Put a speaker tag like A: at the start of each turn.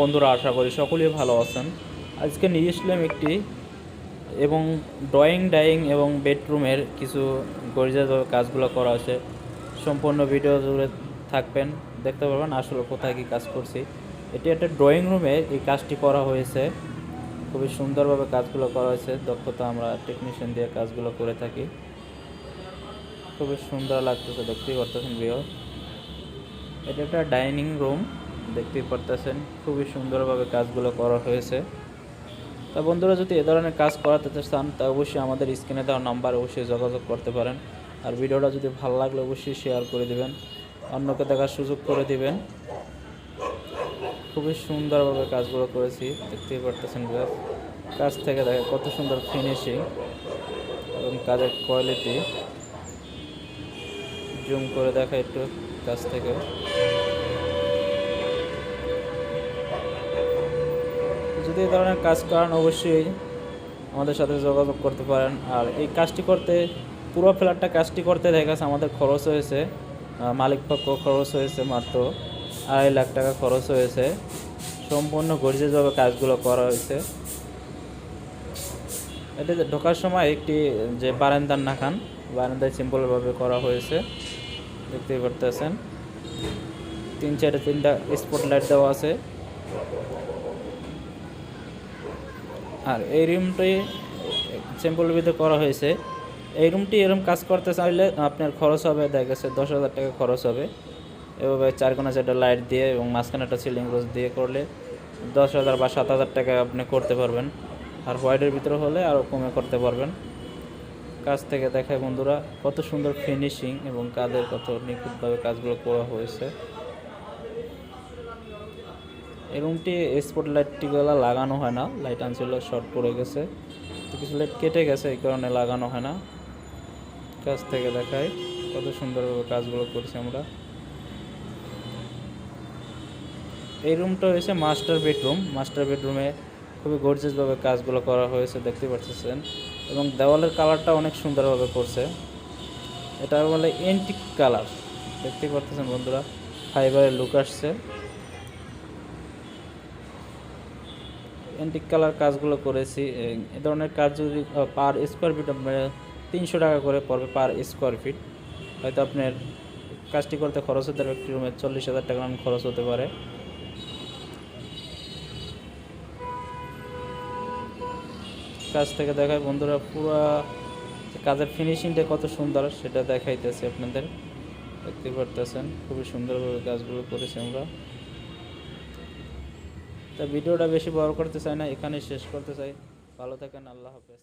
A: বন্ধুরা, আশা করি সকলেই ভালো আছেন। আজকে নিয়ে আসলাম একটি এবং ড্রয়িং ডাইং এবং বেডরুমের কিছু গর্জিয়াস কাজগুলো করা আছে। সম্পূর্ণ ভিডিও জুড়ে থাকবেন, দেখতে পারবেন আসলে কোথায় কী কাজ করছি। এটি একটা ড্রয়িং রুমে এই কাজটি করা হয়েছে। খুবই সুন্দরভাবে কাজগুলো করা হয়েছে। দক্ষতা আমরা টেকনিশিয়ান দিয়ে কাজগুলো করে থাকি। খুবই সুন্দর লাগতেছে, দেখতেই পারতেছেন ভিউ। এটা একটা ডাইনিং রুম, দেখতেই পারতেছেন খুবই সুন্দরভাবে কাজগুলো করা হয়েছে। তা বন্ধুরা, যদি এ ধরনের কাজ করাতে চান তা অবশ্যই আমাদের স্ক্রিনে দেওয়া নাম্বার অবশ্যই যোগাযোগ করতে পারেন। আর ভিডিওটা যদি ভালো লাগলে অবশ্যই শেয়ার করে দিবেন, অন্যকে দেখার সুযোগ করে দিবেন। খুবই সুন্দরভাবে কাজগুলো করেছি, দেখতেই পারতেছেন। কাজ থেকে দেখে কত সুন্দর ফিনিশিং এবং কাজের কোয়ালিটি। জুম করে দেখা একটু কাছ থেকে। যদি এই ধরনের কাজ করেন অবশ্যই আমাদের সাথে যোগাযোগ করতে পারেন। আর এই কাজটি করতে, পুরো ফ্ল্যাটটা কাজটি করতে দেখা গেছে আমাদের খরচ হয়েছে, মালিকপক্ষ খরচ হয়েছে মাত্র 2.5 লাখ টাকা খরচ হয়েছে। সম্পূর্ণ গর্জিয়াসভাবে কাজগুলো করা হয়েছে। এটাতে ঢোকার সময় একটি যে বারান্দার নাখান, বারান্দায় সিম্পলভাবে করা হয়েছে, দেখতেই পারতেছেন। 3-4টা স্পটলাইট দেওয়া আছে। আর এই রুমটি সিম্পল ভিতরে করা হয়েছে। এই রুমটি এরকম কাজ করতে চাইলে আপনার খরচ হবে দেখা গেছে 10,000 টাকা খরচ হবে। এভাবে 4 কোণা 4টা লাইট দিয়ে এবং মাঝখানে একটা সিলিং রোজ দিয়ে করলে 10,000 বা 7,000 টাকা আপনি করতে পারবেন। আর হোয়াইটের ভিতরে হলে আরও কমে করতে পারবেন। কাজ থেকে দেখায় বন্ধুরা কত সুন্দর ফিনিশিং এবং কাজের কত নিখুঁতভাবে কাজগুলো করা হয়েছে। এই রুমটি স্পট লাইটটিগুলো লাগানো হয় না, লাইট আনছিল শর্ট পড়ে গেছে, তো কিছু লাইট কেটে গেছে, এই কারণে লাগানো হয় না। কাজ থেকে দেখায় কত সুন্দরভাবে কাজগুলো করছি আমরা। এই রুমটা হয়েছে মাস্টার বেডরুম। মাস্টার বেডরুমে খুবই গর্জিয়াসভাবে কাজগুলো করা হয়েছে, দেখতে পাচ্ছেন। এবং দেওয়ালের কালারটা অনেক সুন্দরভাবে করছে। এটা বলে এন্টিক কালার, দেখতে পাচ্ছেন বন্ধুরা, ফাইবারের লুক আসছে। এন্টিক কালার কাজগুলো করেছি। এ ধরনের কাজ যদি পার স্কোয়ার ফিট আপনার 300 টাকা করে পড়বে পার স্কোয়ার ফিট। হয়তো আপনার কাজটি করতে খরচ হতে পারে একটি রুমে 40,000 টাকা খরচ হতে পারে। কাজ থেকে দেখায় বন্ধুরা পুরো কাজের ফিনিশিংটা কত সুন্দর সেটা দেখাইতেছি আপনাদের, দেখতে পারতেছেন। খুবই সুন্দরভাবে কাজগুলো করেছি আমরা। তা ভিডিওটা বেশি বড় করতে চাই না, এখানে শেষ করতে চাই। ভালো থাকেন, আল্লাহ হাফেজ।